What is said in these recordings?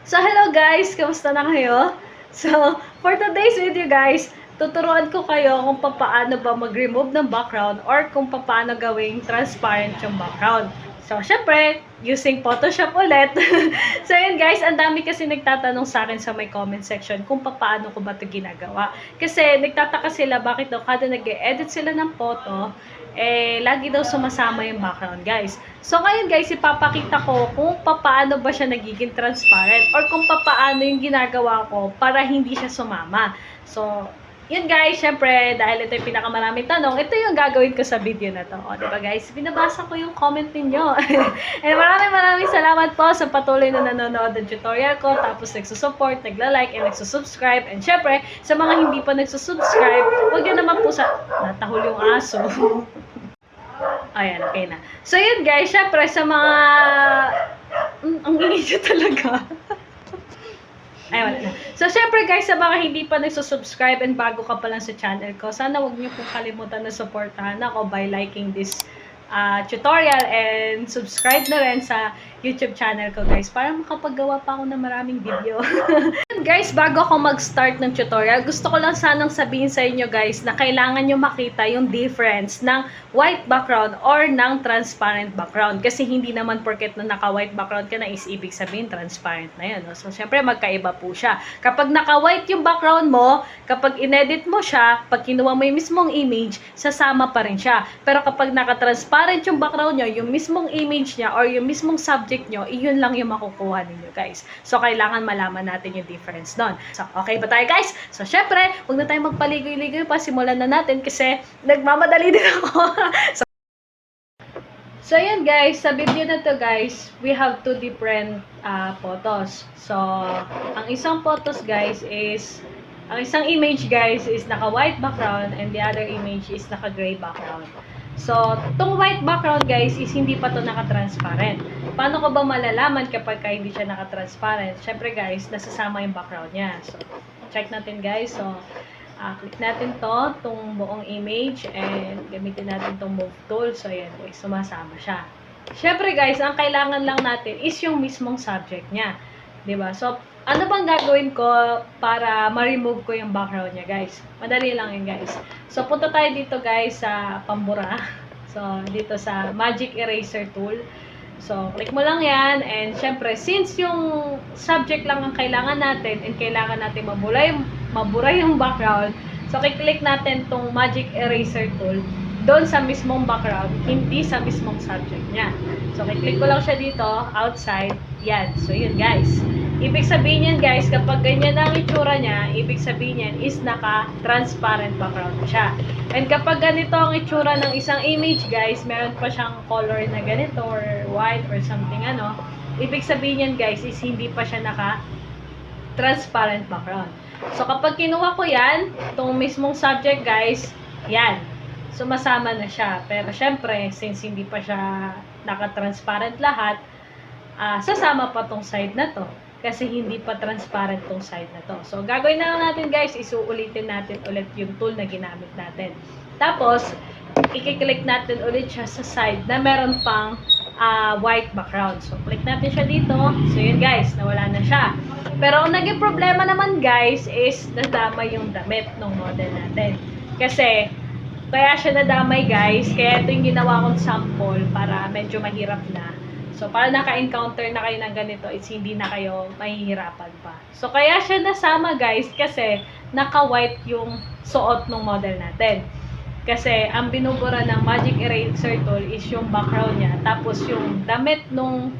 So, hello guys! Kamusta na kayo? So, for today's video guys, tuturuan ko kayo kung paano ba mag-remove ng background or kung paano gawing transparent yung background. So, syempre, using Photoshop ulit. So, yun guys, ang dami kasi nagtatanong sa akin sa my comment section kung paano ko ba ito ginagawa. Kasi, nagtataka sila bakit daw kada nag-edit sila ng photo, lagi daw sumasama yung background, guys. So, ngayon, guys, ipapakita ko kung paano ba siya nagiging transparent or kung paano yung ginagawa ko para hindi siya sumama. So, yun, guys, syempre, dahil ito yung pinakamaraming tanong, ito yung gagawin ko sa video na to. O, diba, guys? Binabasa ko yung comment ninyo. And maraming salamat po sa patuloy na nanonood ng tutorial ko, tapos nagsusupport, nagla-like, and nagsusubscribe. And syempre, sa mga hindi pa nagsusubscribe, huwag nyo naman po sa... Natahol yung aso. Ayan, okay na. So, yun guys, syempre sa mga... ang ingay talaga. Ay, wala na. So, syempre guys, sa mga hindi pa nagsusubscribe and bago ka pa lang sa channel ko, sana huwag niyo pong kalimutan na supportahan ako by liking this tutorial and subscribe na rin sa YouTube channel ko guys para makapaggawa pa ako ng maraming video. Guys, bago ako mag-start ng tutorial, gusto ko lang sanang sabihin sa inyo guys na kailangan nyo makita yung difference ng white background or ng transparent background. Kasi hindi naman porket na naka-white background ka na is ibig sabihin transparent na yun. No? So, syempre magkaiba po siya. Kapag naka-white yung background mo, kapag inedit mo siya, pag kinuha mo yung mismong image, sasama pa rin siya. Pero kapag naka-transparent yung background nyo, yung mismong image niya or yung mismong subject nyo, iyon lang yung makukuha ninyo guys. So, kailangan malaman natin yung difference doon. So, okay ba tayo guys? So, syempre, huwag na tayong magpaligoy-ligoy pa. Simulan na natin kasi nagmamadali din ako. So, yun guys. Sa video na to guys, we have two different photos. So, ang isang photos guys is, ang isang image guys is naka-white background and the other image is naka-gray background. So, tong white background guys is hindi pa to naka-transparent. Paano ko ba malalaman kapag hindi siya naka-transparent? Syempre guys, nasasama yung background niya. So, check natin guys. So, click natin tong buong image and gamitin natin tong move tool. So, ayan guys, sumasama siya. Syempre guys, ang kailangan lang natin is yung mismong subject niya. 'Di ba? So, ano bang gagawin ko para ma-remove ko yung background niya, guys? Madali lang yun, guys. So, punta tayo dito, guys, sa pambura. So, dito sa Magic Eraser Tool. So, click mo lang yan. And, syempre, since yung subject lang ang kailangan natin and kailangan natin mabura yung background, so, click natin tong Magic Eraser Tool doon sa mismong background, hindi sa mismong subject niya. So, click ko lang siya dito, outside. Yan. So, yun, guys. Ibig sabihin yan guys, kapag ganyan ang itsura niya, ibig sabihin yan is naka-transparent background siya. And kapag ganito ang itsura ng isang image guys, meron pa siyang color na ganito or white or something ibig sabihin yan guys is hindi pa siya naka-transparent background. So kapag kinuha ko yan, itong mismong subject guys, yan, sumasama na siya. Pero syempre, since hindi pa siya naka-transparent lahat, sasama pa tong side na to. Kasi hindi pa transparent tong side na to. So, gagawin na lang natin guys, isuulitin natin ulit yung tool na ginamit natin. Tapos, i-click natin ulit siya sa side na meron pang white background. So, click natin siya dito. So, yun guys, nawala na siya. Pero, ang naging problema naman guys is nadamay yung damit ng model natin. Kasi, kaya siya nadamay guys, kaya ito yung ginawa kong sample para medyo mahirap na. So, para naka-encounter na kayo ng ganito, it's hindi na kayo mahihirapan pa. So, kaya siya nasama guys, kasi naka-white yung suot ng model natin. Kasi, ang binubura ng Magic Eraser Tool is yung background niya. Tapos, yung damit nung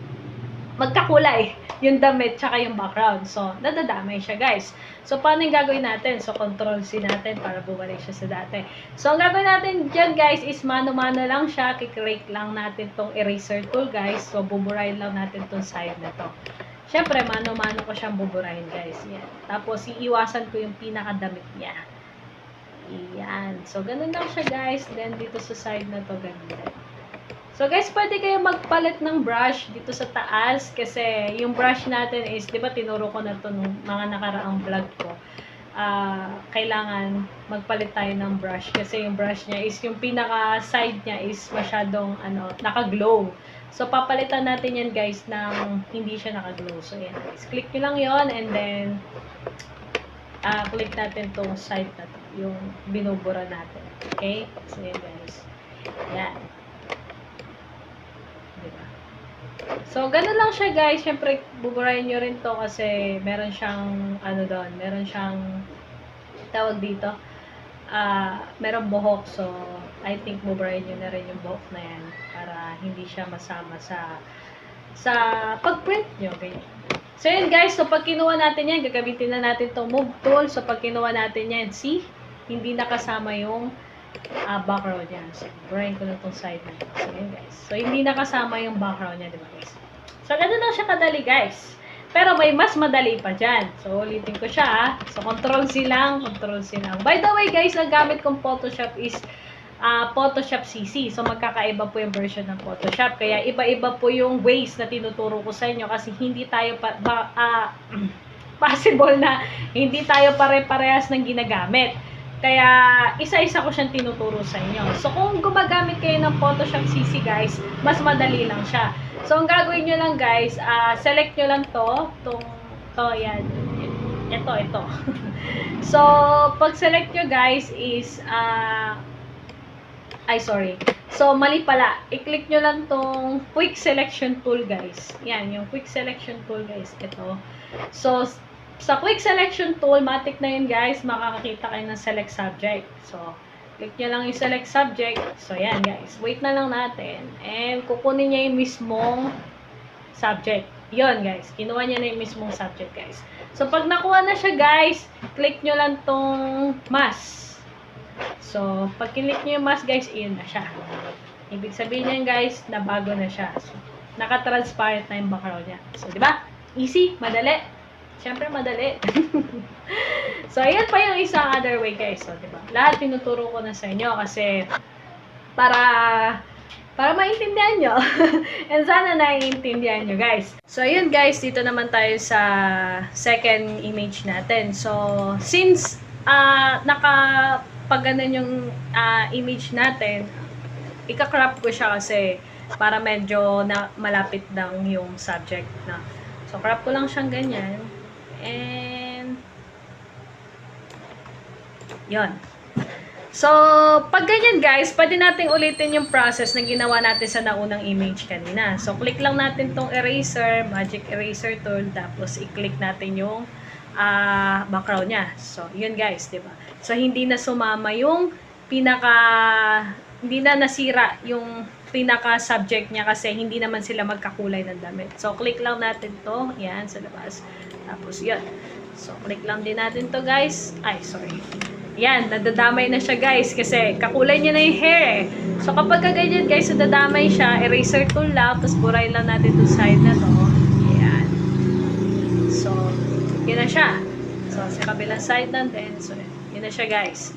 magkakulay, yung damit tsaka yung background. So, nadadamay siya guys. So, paano yung gagawin natin? So, Control-C natin para bumalik siya sa dati. So, ang gagawin natin dyan guys is mano-mano lang siya. Kiklik lang natin tong eraser tool guys. So, buburahin lang natin tong side na to. Siyempre, mano-mano ko siyang buburahin guys. Yan. Tapos, iiwasan ko yung pinakadamit niya. Yan. So, ganun lang siya guys. Then, dito sa side na to, ganun din. So guys, pwede kayo magpalit ng brush dito sa taas kasi yung brush natin is, di ba tinuro ko na ito nung mga nakaraang vlog ko. Kailangan magpalit tayo ng brush kasi yung brush niya is, yung pinaka side niya is masyadong naka-glow. So, papalitan natin yan guys ng hindi siya naka-glow. So, yan guys. Click nyo lang yon and then click natin tong side na to, yung binubura natin. Okay? So, yan guys. Yan. Diba? So, ganun lang siya guys. Siyempre, buburahin nyo rin to kasi meron siyang, doon, meron siyang, tawag dito, merong buhok. So, I think buburahin nyo na rin yung buhok na yan para hindi siya masama sa pag-print nyo. Okay? So, yun guys. So, pag kinuha natin yan, gagamitin na natin itong move tool. So, pag kinuha natin yan, see? Hindi nakasama yung background niya. So, burahin ko na itong side na ito. So, yun guys. So, hindi nakasama yung background niya, di ba guys? So, ganun lang siya kadali guys. Pero may mas madali pa dyan. So, ulitin ko siya. So, Ctrl-C lang. Ctrl-C lang. By the way guys, ang gamit kong Photoshop is Photoshop CC. So, magkakaiba po yung version ng Photoshop. Kaya, iba-iba po yung ways na tinuturo ko sa inyo kasi hindi tayo possible na hindi tayo pare-parehas ng ginagamit. Kaya, isa-isa ko siyang tinuturo sa inyo. So, kung gumagamit kayo ng Photoshop CC, guys, mas madali lang siya. So, ang gagawin nyo lang, guys, select nyo lang to, yan. Ito. So, pag-select nyo, guys, is, So, mali pala. I-click nyo lang tong Quick Selection Tool, guys. Yan, yung Quick Selection Tool, guys. Ito. So, sa Quick Selection Tool, matik na yun, guys. Makakakita kayo ng Select Subject. So, click nyo lang yung Select Subject. So, yan, guys. Wait na lang natin. And, kukunin niya yung mismong subject. Yun, guys. Kinuha niya na yung mismong subject, guys. So, pag nakuha na siya, guys, click nyo lang tong mask. So, pag click nyo yung mask, guys, iyon na siya. Ibig sabihin niyan, guys, na bago na siya. So, naka-transparent na yung background niya. So, di ba? Easy, madali. Siyempre, madali. So, ayan pa yung isang other way, guys. So, di ba? Lahat tinuturo ko na sa inyo kasi para maintindihan nyo. And sana naiintindihan nyo, guys. So, ayun, guys. Dito naman tayo sa second image natin. So, since nakapaganan yung image natin, ika-crop ko siya kasi para medyo malapit lang yung subject na. So, crop ko lang siyang ganyan. And, yon. So, pag ganyan guys, pwede nating ulitin yung process na ginawa natin sa naunang image kanina. So, click lang natin tong eraser, magic eraser tool, tapos i-click natin yung background niya. So, yun guys, diba? So, hindi na sumama yung hindi na nasira yung pinaka-subject niya kasi hindi naman sila magkakulay ng damit. So, click lang natin to. Yan, sa labas. Tapos, yun. So, click lang din natin to guys. Ay, sorry. Yan, nadadamay na siya guys kasi kakulay niya na yung hair eh. So, kapag ganyan guys, nadadamay siya, eraser tool lang, tapos burahin lang natin itong side na to. Yan. So, yun na siya. So, sa kabilang side natin. So, yun na siya guys.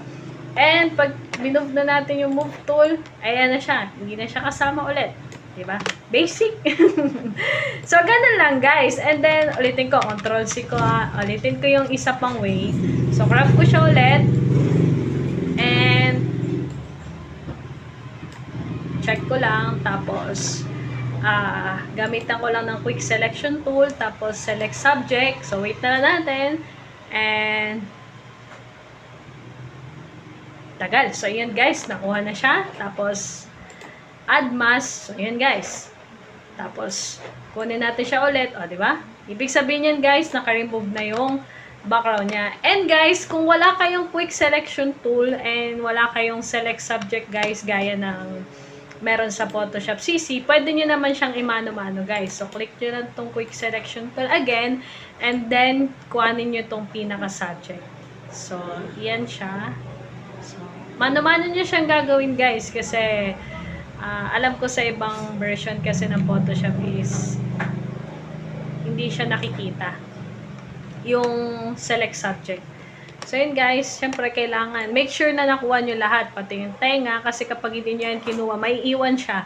And, pag minove na natin yung move tool, ayan na siya. Hindi na siya kasama ulit. Diba? Basic. So, ganun lang guys. And then, ulitin ko. Ctrl-C ko ulitin ko yung isa pang way. So, crop ko siya ulit. And, check ko lang. Tapos, gamitan ko lang ng quick selection tool. Tapos, select subject. So, wait na lang natin. And, tagal. So, yun guys. Nakuha na siya. Tapos, add mask. So, yun guys. Tapos, kunin natin siya ulit. O, diba? Ibig sabihin yan guys, naka-remove na yung background niya. And guys, kung wala kayong quick selection tool and wala kayong select subject guys, gaya ng meron sa Photoshop CC, pwede nyo naman siyang imano-mano guys. So, click nyo lang tong quick selection tool again. And then, kuhanin nyo tong pinaka-subject. So, yan siya. So, mano-mano nyo siyang gagawin guys kasi alam ko sa ibang version kasi ng Photoshop is hindi siya nakikita yung select subject. So yun guys, syempre kailangan make sure na nakuha nyo lahat, pati yung tenga, kasi kapag hindi nyo yan kinuha, may iwan siya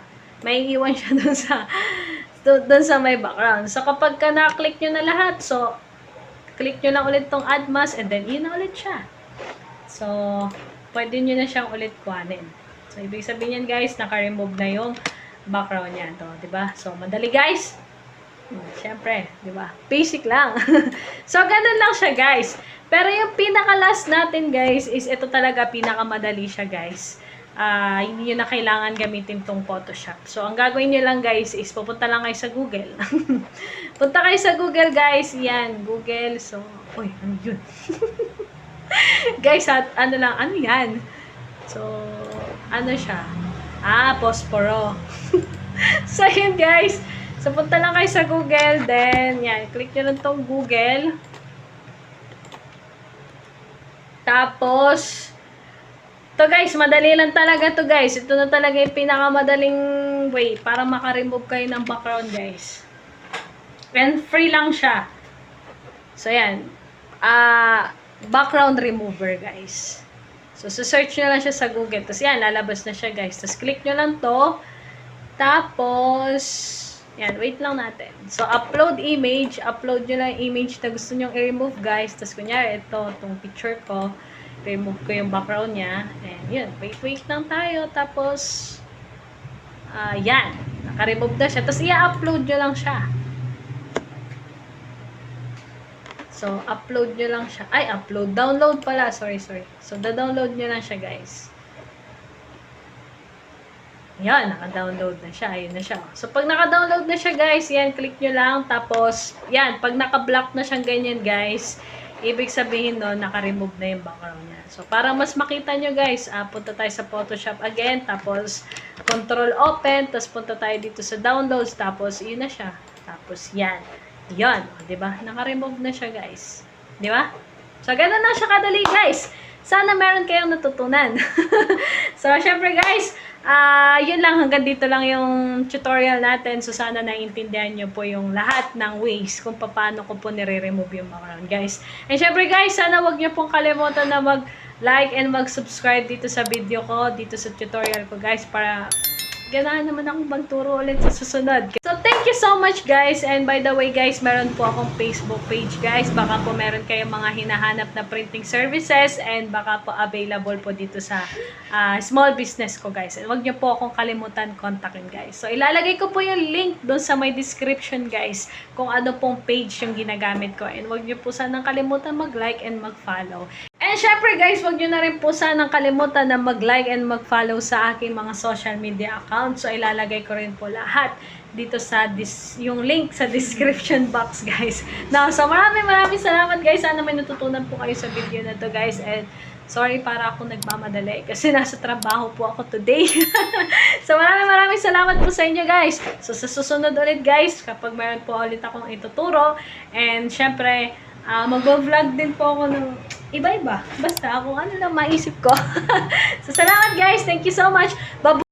dun sa may background. So kapag na-click nyo na lahat, so click nyo lang ulit tong add mask and then yun na ulit siya. So pwede nyo na siyang ulit kuhanin. So ibig sabihin yan guys, naka-remove na yung background niya. To, diba? So, madali guys. Siyempre, diba? Basic lang. So, ganun lang siya guys. Pero yung pinaka-last natin guys, is ito talaga pinakamadali siya guys. Hindi nyo na kailangan gamitin tong Photoshop. So, ang gagawin nyo lang guys is pupunta lang kayo sa Google. Punta kayo sa Google guys. Yan, Google. So, uy, ano yun? Guys, ano yan? So, ano siya? Posporo. So, yun guys. So, punta lang kayo sa Google. Then, yan, click nyo lang tong Google. Tapos, to guys, madali lang talaga to guys. Ito na talaga yung pinakamadaling way para maka-remove kayo ng background guys. And free lang siya. So yan. Background remover guys. So search nyo lang siya sa Google. Tapos yan, lalabas na siya guys. Tapos click nyo lang to. Tapos, yan, wait lang natin. So upload image. Upload nyo lang yung image na gusto nyo i-remove guys. Tapos kunyari, itong picture ko. Remove ko yung background niya. And yun, wait lang tayo. Tapos, yan. Naka-remove na siya. Tapos, i-upload nyo lang siya. So, upload nyo lang siya. Ay, upload. Download pala. Sorry. So, da-download nyo lang siya, guys. Yan, naka-download na siya. Ayun na siya. So, pag naka-download na siya, guys, yan, click nyo lang. Tapos, yan, pag naka-block na siyang ganyan, guys, ibig sabihin no, naka-remove na yung background niya. So, para mas makita nyo guys, punta tayo sa Photoshop again, tapos Control Open, tapos punta tayo dito sa Downloads, tapos yun na siya. Tapos yan. Yan. Diba? Naka-remove na siya guys. Diba? So, ganun na siya kadali guys. Sana meron kayong natutunan. So, syempre guys, yun lang, hanggang dito lang yung tutorial natin. So, sana naiintindihan nyo po yung lahat ng ways kung paano ko po nire-remove yung background, guys. And syempre, guys, sana wag nyo pong kalimutan na mag-like and mag-subscribe dito sa video ko, dito sa tutorial ko, guys, para ganahan naman akong magturo ulit sa susunod. So, thank you so much, guys. And by the way, guys, meron po akong Facebook page, guys. Baka po meron kayong mga hinahanap na printing services and baka po available po dito sa small business ko, guys. And wag niyo po akong kalimutan kontakin, guys. So, ilalagay ko po yung link doon sa my description, guys, kung ano pong page yung ginagamit ko. And wag niyo po sanang kalimutan mag-like and mag-follow. And syempre guys, wag nyo na rin po sanang kalimutan na mag-like and mag-follow sa aking mga social media account. So ilalagay ko rin po lahat dito sa yung link sa description box guys. Now, so maraming salamat guys. Sana may natutunan po kayo sa video na to guys. And sorry para ako nagmamadali kasi nasa trabaho po ako today. So maraming salamat po sa inyo guys. So sa susunod ulit guys, kapag meron po ulit akong ituturo. And syempre, mag-vlog din po ako ng iba-iba. Basta kung ano lang maisip ko. So, salamat guys. Thank you so much. Bye-bye.